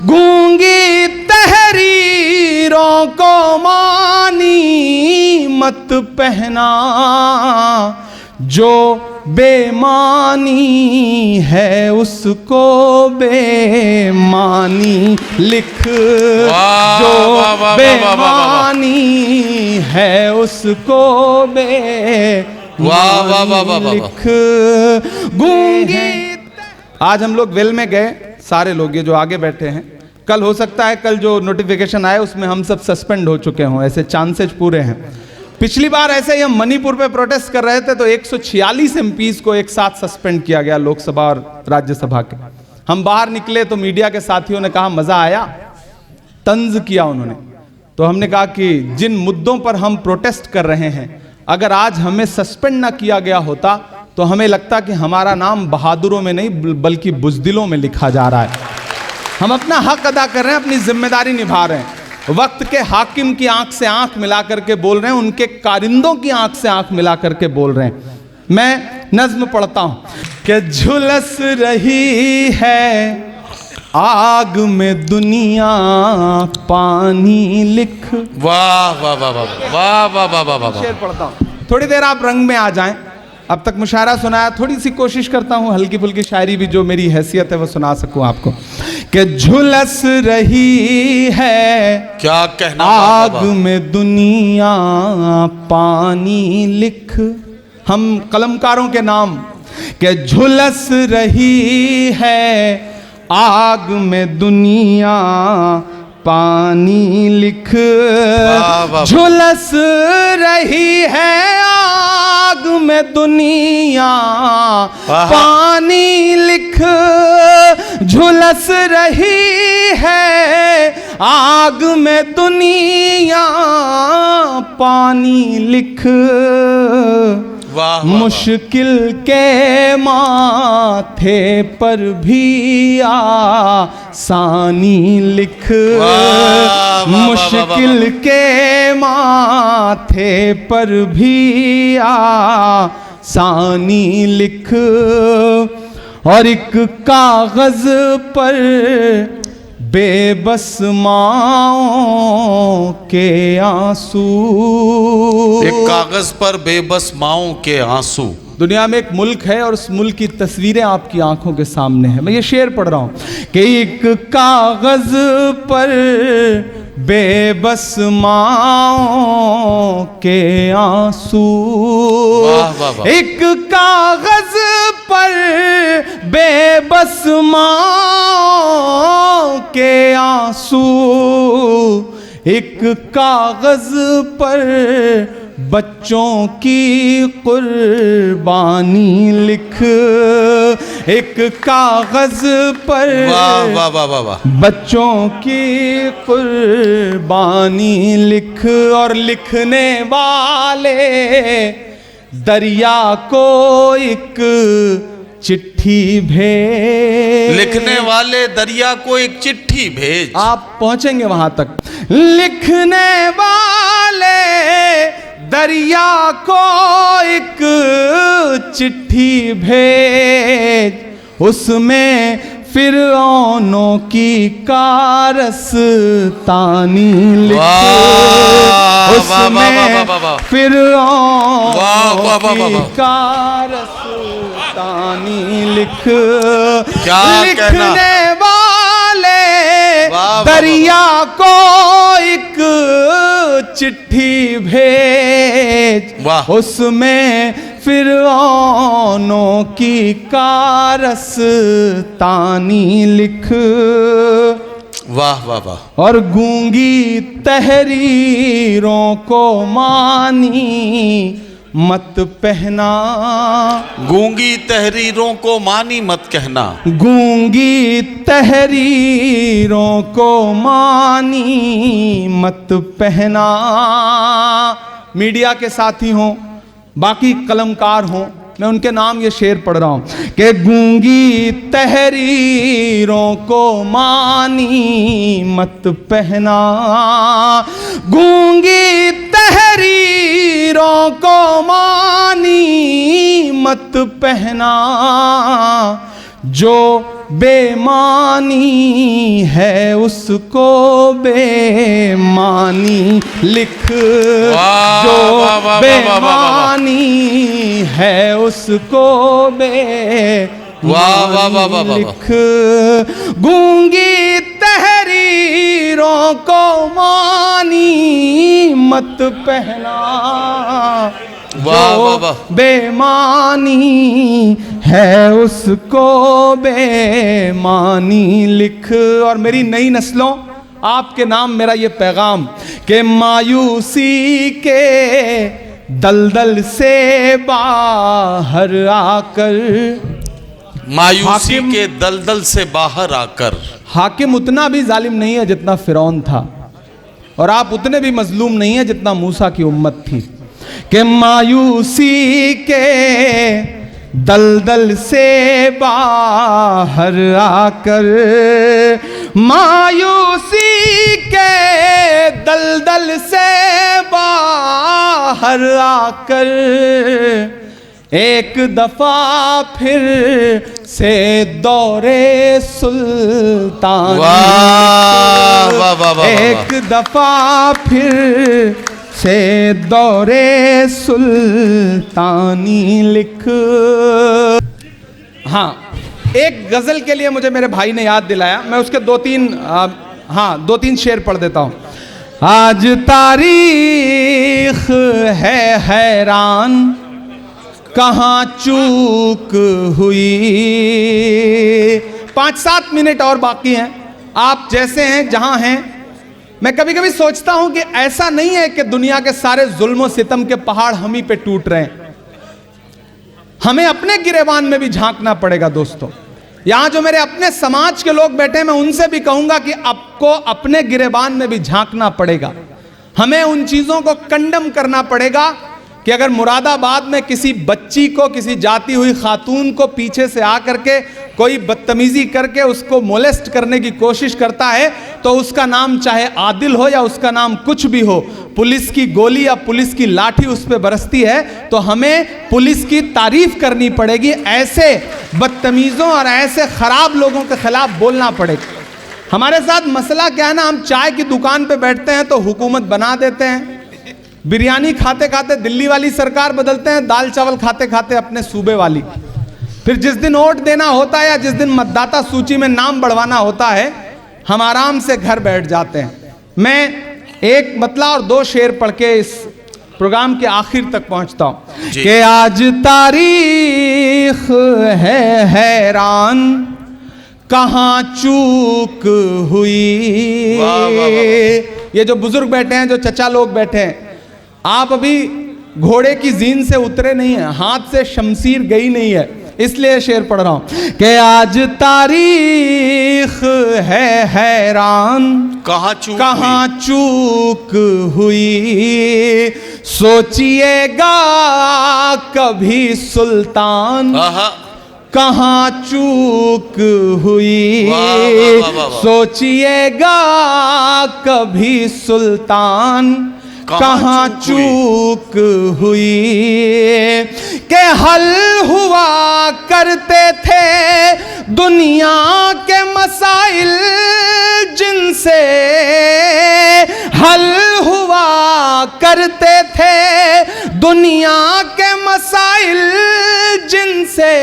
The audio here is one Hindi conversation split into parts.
गूंगी तहरीरों को मानी मत पहना, जो बेमानी है उसको बेमानी लिख, जो बेमानी है उसको बेमानी लिख। गूंगी आज हम लोग वेल में गए, सारे लोग ये जो आगे बैठे हैं, कल हो सकता है कल जो नोटिफिकेशन आए उसमें हम सब सस्पेंड हो चुके हों, ऐसे चांसेस पूरे हैं। पिछली बार ऐसे ही हम मणिपुर पे प्रोटेस्ट कर रहे थे तो 146 एमपीज को एक साथ सस्पेंड किया गया, लोकसभा और राज्यसभा के। हम बाहर निकले तो मीडिया के साथियों ने कहा मजा आया, तंज किया उन्होंने। तो हमने कहा कि जिन मुद्दों पर हम प्रोटेस्ट कर रहे हैं, अगर आज हमें सस्पेंड ना किया गया होता तो हमें लगता कि हमारा नाम बहादुरों में नहीं बल्कि बुज़दिलों में लिखा जा रहा है। हम अपना हक अदा कर रहे हैं, अपनी जिम्मेदारी निभा रहे हैं। वक्त के हाकिम की आंख से आंख मिला करके बोल रहे हैं, उनके कारिंदों की आंख से आंख मिला करके बोल रहे हैं। मैं नज्म पढ़ता हूं कि झुलस रही है आग में दुनिया पानी लिख। वाह वाह वाह वाह वाह वाह वाह वाह वाह। शेर पढ़ता हूं, थोड़ी देर आप रंग में आ जाएं। अब तक मुशायरा सुनाया, थोड़ी सी कोशिश करता हूं हल्की फुल्की शायरी भी जो मेरी हैसियत है वो सुना सकूं आपको। कि झुलस रही है क्या कहना आग में दुनिया पानी लिख। हम कलमकारों के नाम कि झुलस रही है आग में दुनिया पानी लिख। झुलस रही है आग में दुनिया पानी लिख। झुलस रही है आग में दुनिया पानी लिख। मुश्किल के माथे पर भी आसानी लिख। मुश्किल के माथे पर भी आसानी लिख। और एक कागज पर बेबस माओं के आंसू। एक कागज पर बेबस माओं के आंसू। दुनिया में एक मुल्क है और उस मुल्क की तस्वीरें आपकी आंखों के सामने है। मैं ये शेर पढ़ रहा हूं कि एक कागज पर बेबस माओं के आंसू। एक कागज पर बेबस माओं के आंसू। एक कागज पर बच्चों की कुर्बानी लिख। एक कागज पर बच्चों की कुर्बानी लिख। और लिखने वाले दरिया को एक चिट्ठी भेज। लिखने वाले दरिया को एक चिट्ठी भेज। आप पहुंचेंगे वहां तक। लिखने वाले दरिया को एक चिट्ठी भेज। उसमें फिरौनों की कारस्तानी लिख। उसमें फिरौनों की कारस्तानी लिख। लिखने वाले दरिया को एक चिट्ठी भेज। उसमें फिरौनों की कारस्तानी लिख। वाह वाह वाह। और गूंगी तहरीरों को मानी मत पहना। गूंगी तहरीरों को मानी मत कहना। गूंगी तहरीरों को मानी मत पहना। मीडिया के साथी हों, बाकी कलमकार हों, मैं उनके नाम ये शेर पढ़ रहा हूं कि गूंगी तहरीरों को मानी मत पहना। गूंगी तहरीरों को मानी मत पहना। जो बेमानी है उसको बेमानी लिख, वाह, जो वाह, वाह, वाह, वाह, वाह, वाह। बेमानी है उसको वाह, वाह, वाह, वाह, वाह। लिख, गूंगी तहरीरों को मानी मत पहना, वाह, वाह, जो वाह। बेमानी है उसको बेमानी लिख। और मेरी नई नस्लों, आपके नाम मेरा ये पैगाम कि मायूसी के दलदल से बाहर आकर, मायूसी हाकिम- के दलदल से बाहर आकर, हाकिम उतना भी जालिम नहीं है जितना फिरौन था, और आप उतने भी मजलूम नहीं है जितना मूसा की उम्मत थी। कि मायूसी के दलदल से बाहर आकर, मायूसी के दलदल से बाहर आकर, एक दफा फिर से दौरे सुल्तान, वाह, वाह, वाह, वाह, वाह। एक दफा फिर से दौरे सुल्तानी लिख। हाँ, एक गजल के लिए मुझे मेरे भाई ने याद दिलाया, मैं उसके दो तीन शेर पढ़ देता हूं। आज तारीख है हैरान, कहाँ चूक हुई। 5-7 मिनट और बाकी हैं। आप जैसे हैं जहां हैं, मैं कभी कभी सोचता हूं कि ऐसा नहीं है कि दुनिया के सारे जुल्म सितम के पहाड़ हम ही पे टूट रहे हैं। हमें अपने गिरेबान में भी झांकना पड़ेगा दोस्तों। यहां जो मेरे अपने समाज के लोग बैठे हैं, मैं उनसे भी कहूंगा कि आपको अपने गिरेबान में भी झांकना पड़ेगा। हमें उन चीजों को कंडम करना पड़ेगा कि अगर मुरादाबाद में किसी बच्ची को, किसी जाती हुई खातून को पीछे से आकर के कोई बदतमीजी करके उसको मोलेस्ट करने की कोशिश करता है, तो उसका नाम चाहे आदिल हो या उसका नाम कुछ भी हो, पुलिस की गोली या पुलिस की लाठी उस पर बरसती है, तो हमें पुलिस की तारीफ करनी पड़ेगी। ऐसे बदतमीजों और ऐसे खराब लोगों के खिलाफ बोलना पड़ेगा। हमारे साथ मसला क्या है ना, हम चाय की दुकान पे बैठते हैं तो हुकूमत बना देते हैं, बिरयानी खाते खाते दिल्ली वाली सरकार बदलते हैं, दाल चावल खाते खाते अपने सूबे वाली। फिर जिस दिन वोट देना होता है या जिस दिन मतदाता सूची में नाम बढ़वाना होता है, हम आराम से घर बैठ जाते हैं। मैं एक मतला और 2 शेर पढ़ के इस प्रोग्राम के आखिर तक पहुंचता हूं कि आज तारीख है हैरान, कहां चूक हुई। वाह, वाह, वाह। ये जो बुजुर्ग बैठे हैं, जो चचा लोग बैठे हैं, आप अभी घोड़े की जीन से उतरे नहीं हैं, हाथ से शमशीर गई नहीं है, इसलिए शेर पढ़ रहा हूं कि आज तारीख है हैरान, कहां चूक हुई। सोचिएगा कभी सुल्तान, कहां चूक हुई। सोचिएगा कभी सुल्तान, कहां चूक हुई। के हल हुआ करते थे दुनिया के मसाइल जिनसे, हल हुआ करते थे दुनिया के मसाइल जिनसे,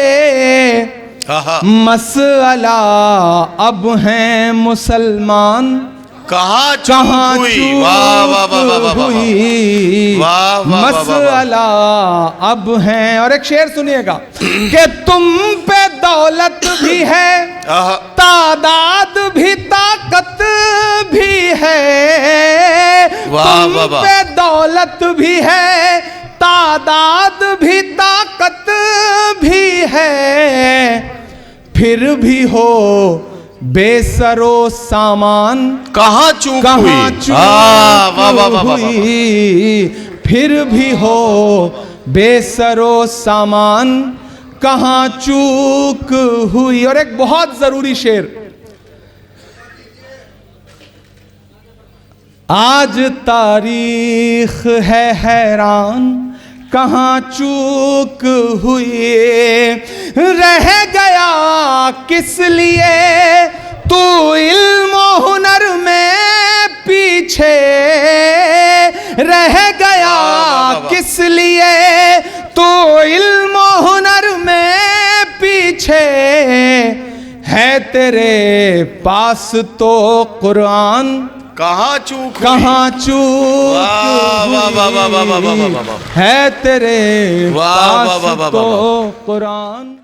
मसला अब हैं मुसलमान, कहां चूक हुई। मसला अब हैं। और एक शेर सुनिएगा कि तुम पे दौलत भी है, तादाद भी ताकत भी है। तुम पे दौलत भी है, तादाद भी ताकत भी है, फिर भी हो बेसरो सामान, कहां चूक हुई। फिर भी हो बेसरो सामान, कहां चूक हुई। और एक बहुत जरूरी शेर, आज तारीख है हैरान, कहाँ चूक हुई, रह गया किस लिए तू इल्म हुनर में पीछे, रह गया किस लिए तू इल्म हुनर में पीछे, है तेरे पास तो कुरान कहाँ चूक हुई? कहाँ चूक वाह, वाह, वाह, वाह, वाह, वाह, वाह, वाह, वाह। है तेरे वाह, वाह, वाह, पास वाह, वाह, तो वाह। कुरान।